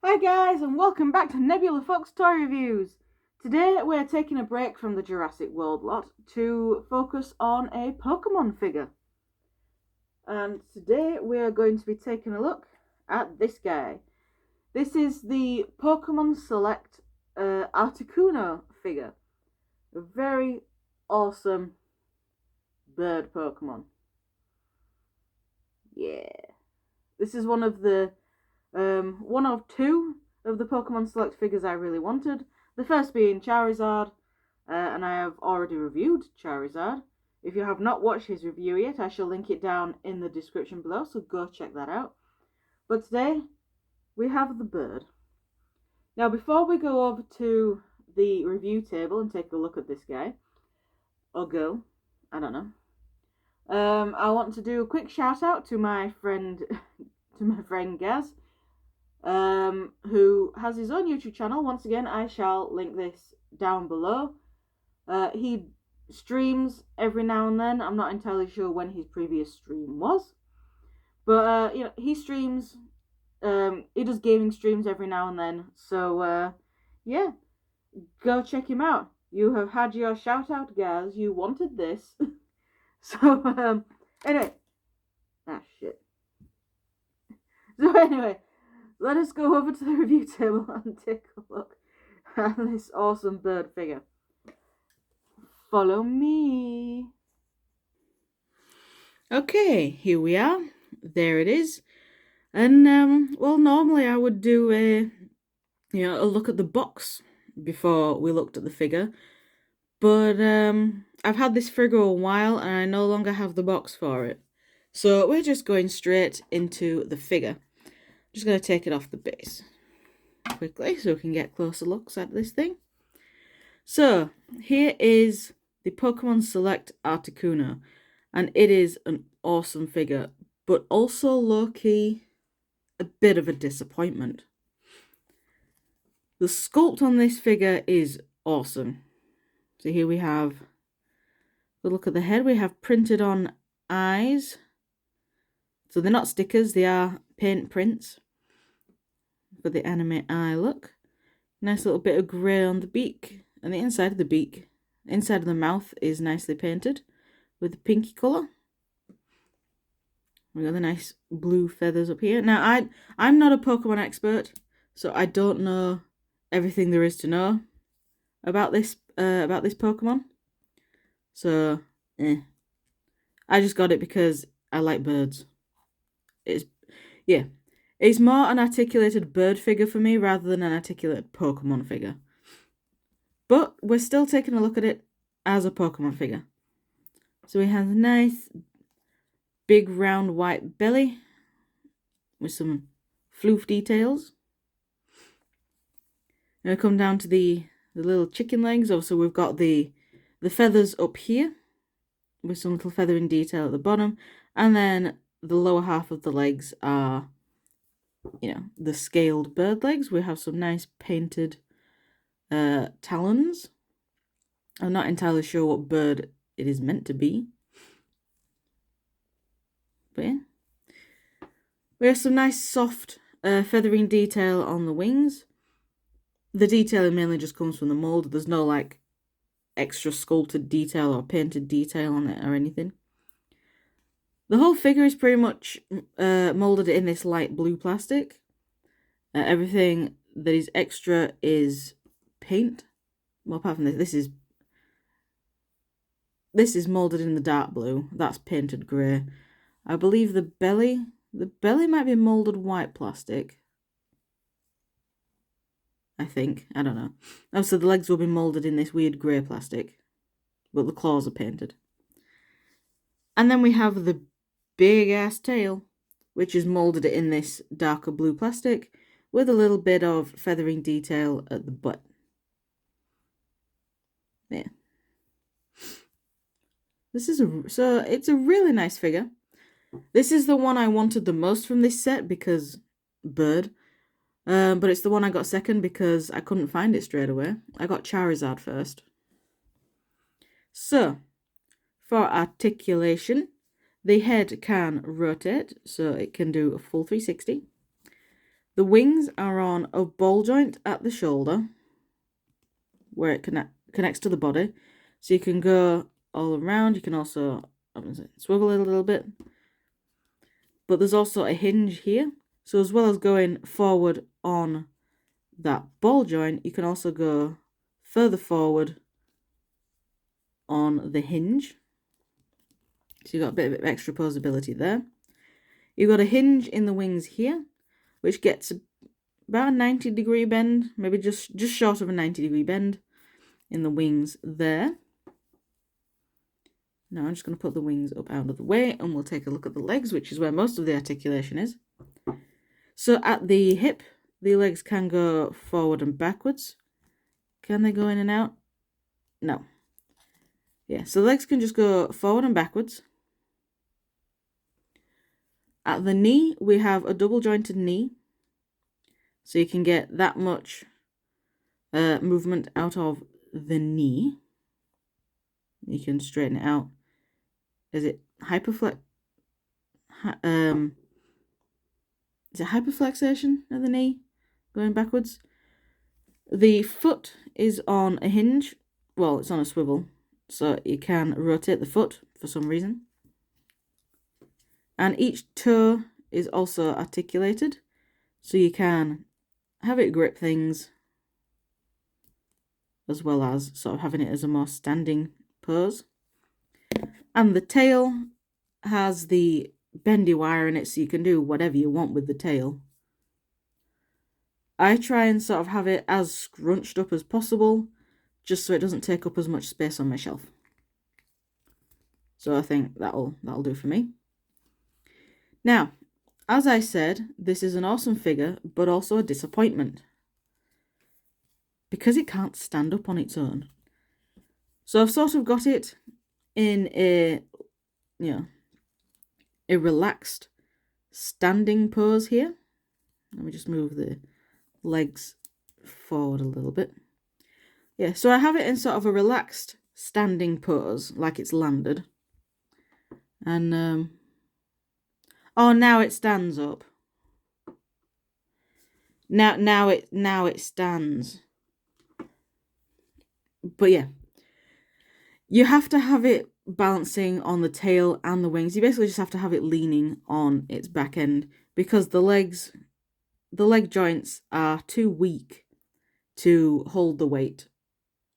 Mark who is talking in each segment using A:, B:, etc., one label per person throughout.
A: Hi guys, and welcome back to Nebula Fox Toy Reviews. Today we're taking a break from the Jurassic World lot to focus on a Pokemon figure. And today we're going to be taking a look at this guy. This is the Pokemon Select Articuno figure. A very awesome bird Pokemon. Yeah. This is one of two of the Pokemon Select figures I really wanted. The first being Charizard, and I have already reviewed Charizard. If you have not watched his review yet, I shall link it down in the description below, so go check that out. But today, we have the bird. Now, before we go over to the review table and take a look at this guy, or girl, I don't know, I want to do a quick shout out to my friend, Gaz, who has his own YouTube channel. Once again, I shall link this down below. He streams every now and then. I'm not entirely sure when his previous stream was, but he streams. He does gaming streams every now and then. So yeah, go check him out. You have had your shout out, guys. You wanted this. So anyway, shit. So anyway, let us go over to the review table and take a look at this awesome bird figure. Follow me. Okay, here we are. There it is. And well, normally I would do a look at the box before we looked at the figure, but I've had this figure a while and I no longer have the box for it, so we're just going straight into the figure. Just going to take it off the base quickly so we can get closer looks at this thing. So here is the Pokemon Select Articuno, and it is an awesome figure, but also low-key a bit of a disappointment. The sculpt on this figure is awesome. So here we have a look at the head. We have printed on eyes. So they're not stickers, they are paint prints for the anime eye look. Nice little bit of grey on the beak, and the inside of the beak, inside of the mouth is nicely painted with the pinky colour. We got the nice blue feathers up here. Now I'm not a Pokemon expert, so I don't know everything there is to know about this Pokemon. So I just got it because I like birds. It's more an articulated bird figure for me rather than an articulated Pokemon figure. But we're still taking a look at it as a Pokemon figure. So he has a nice big round white belly with some floof details. And we come down to the little chicken legs. Also, we've got the feathers up here with some little feathering detail at the bottom. And then the lower half of the legs are, the scaled bird legs. We have some nice painted talons. I'm not entirely sure what bird it is meant to be. But yeah. We have some nice soft feathering detail on the wings. The detailing mainly just comes from the mold. There's no like extra sculpted detail or painted detail on it or anything. The whole figure is pretty much molded in this light blue plastic. Everything that is extra is paint. Well, apart from this is molded in the dark blue. That's painted grey. I believe the belly might be molded white plastic. I think. I don't know. Oh, so the legs will be molded in this weird grey plastic, but the claws are painted. And then we have the big ass tail, which is molded in this darker blue plastic with a little bit of feathering detail at the butt. There. So it's a really nice figure. This is the one I wanted the most from this set because bird. But it's the one I got second because I couldn't find it straight away. I got Charizard first. So, for articulation, the head can rotate, so it can do a full 360. The wings are on a ball joint at the shoulder where it connects to the body. So you can go all around. You can also swivel it a little bit. But there's also a hinge here. So as well as going forward on that ball joint, you can also go further forward on the hinge. So you've got a bit of extra posability there. You've got a hinge in the wings here, which gets about a 90-degree bend, maybe just short of a 90-degree bend in the wings there. Now I'm just going to put the wings up out of the way and we'll take a look at the legs, which is where most of the articulation is. So at the hip, the legs can go forward and backwards. Can they go in and out? No. Yeah, so the legs can just go forward and backwards. At the knee, we have a double jointed knee. So you can get that much movement out of the knee. You can straighten it out. Is it hyperflex? Is it hyperflexation of the knee going backwards? The foot is on a hinge. Well, it's on a swivel, so you can rotate the foot for some reason. And each toe is also articulated, so you can have it grip things as well as sort of having it as a more standing pose. And the tail has the bendy wire in it, so you can do whatever you want with the tail. I try and sort of have it as scrunched up as possible, just so it doesn't take up as much space on my shelf. So I think that'll do for me. Now, as I said, this is an awesome figure, but also a disappointment, because it can't stand up on its own. So I've sort of got it in a relaxed standing pose here. Let me just move the legs forward a little bit. Yeah, so I have it in sort of a relaxed standing pose, like it's landed. And oh, now it stands up. Now it stands. But yeah, you have to have it balancing on the tail and the wings. You basically just have to have it leaning on its back end, because the leg joints are too weak to hold the weight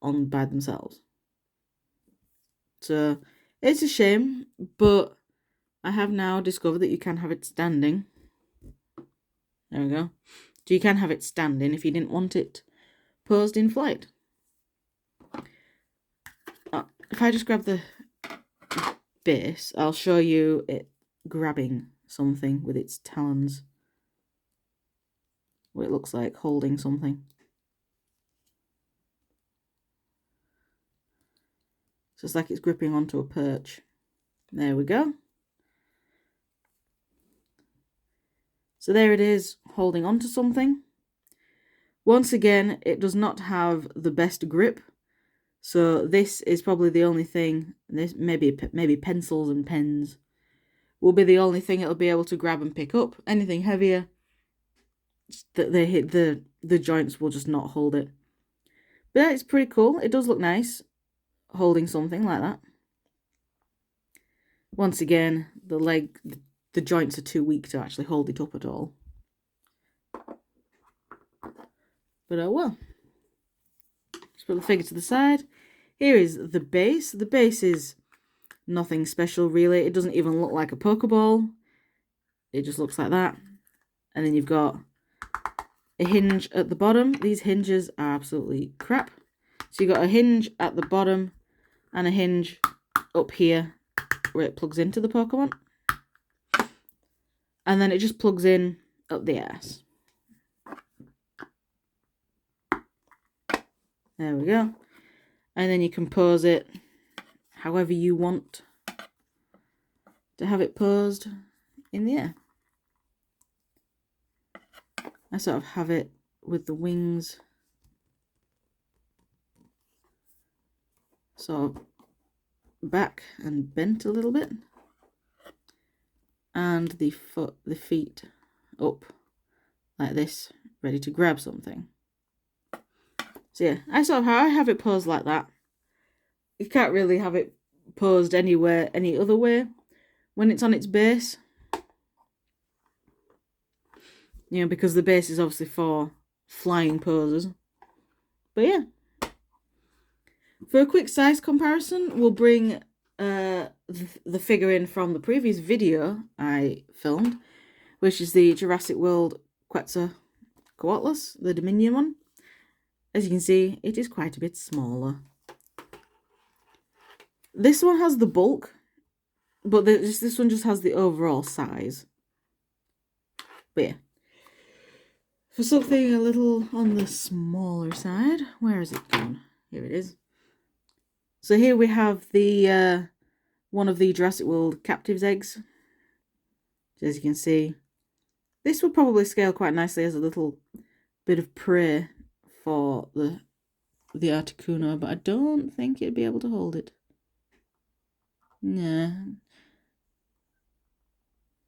A: on by themselves. So it's a shame, but I have now discovered that you can have it standing. There we go. So you can have it standing if you didn't want it posed in flight. If I just grab the base, I'll show you it grabbing something with its talons. What it looks like holding something. So it's like it's gripping onto a perch. There we go. So there it is, holding onto something. Once again, it does not have the best grip. So this is probably the only thing, this maybe pencils and pens will be the only thing it'll be able to grab and pick up. Anything heavier, that they hit the joints will just not hold it. But it's pretty cool. It does look nice holding something like that. Once again, the joints are too weak to actually hold it up at all. But oh well. Let's put the figure to the side. Here is the base. The base is nothing special really. It doesn't even look like a Pokeball. It just looks like that. And then you've got a hinge at the bottom. These hinges are absolutely crap. So you've got a hinge at the bottom and a hinge up here where it plugs into the Pokemon. And then it just plugs in up the ass. There we go. And then you can pose it however you want to have it posed in the air. I sort of have it with the wings sort of back and bent a little bit, and the feet up like this ready to grab something. So yeah, I have it posed like that. You can't really have it posed anywhere any other way when it's on its base. You know, because the base is obviously for flying poses. But yeah. For a quick size comparison, we'll bring the figure in from the previous video I filmed, which is the Jurassic World Quetzalcoatlus, the Dominion one. As you can see, it is quite a bit smaller. This one has the bulk, but this one just has the overall size. But yeah. For something a little on the smaller side, where is it gone? Here it is. So here we have the one of the Jurassic World captives eggs. As you can see, this would probably scale quite nicely as a little bit of prey for the Articuno, but I don't think it'd be able to hold it. Nah.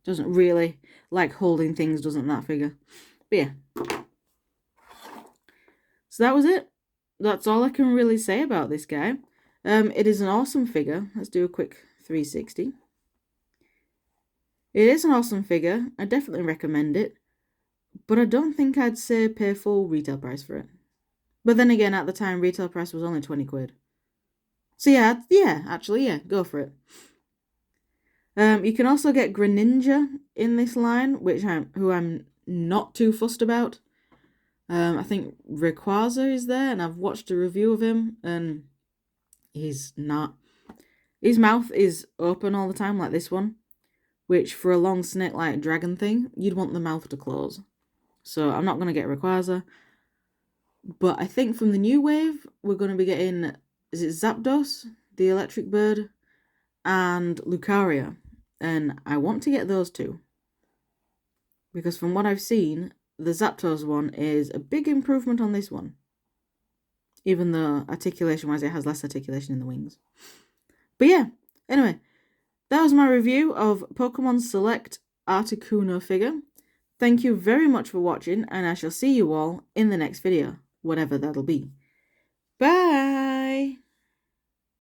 A: Doesn't really like holding things, doesn't that figure? But yeah. So that was it. That's all I can really say about this guy. It is an awesome figure. Let's do a quick 360. It is an awesome figure. I definitely recommend it. But I don't think I'd say pay full retail price for it. But then again, at the time, retail price was only 20 quid. So yeah, actually, go for it. You can also get Greninja in this line, who I'm not too fussed about. I think Rayquaza is there, and I've watched a review of him, and he's not. His mouth is open all the time, like this one, which for a long snake-like dragon thing, you'd want the mouth to close. So I'm not going to get Rayquaza. But I think from the new wave, we're going to be getting, is it Zapdos, the electric bird, and Lucaria. And I want to get those two. Because from what I've seen, the Zapdos one is a big improvement on this one. Even though articulation-wise, it has less articulation in the wings. But yeah, anyway, that was my review of Pokemon Select Articuno figure. Thank you very much for watching, and I shall see you all in the next video, whatever that'll be. Bye!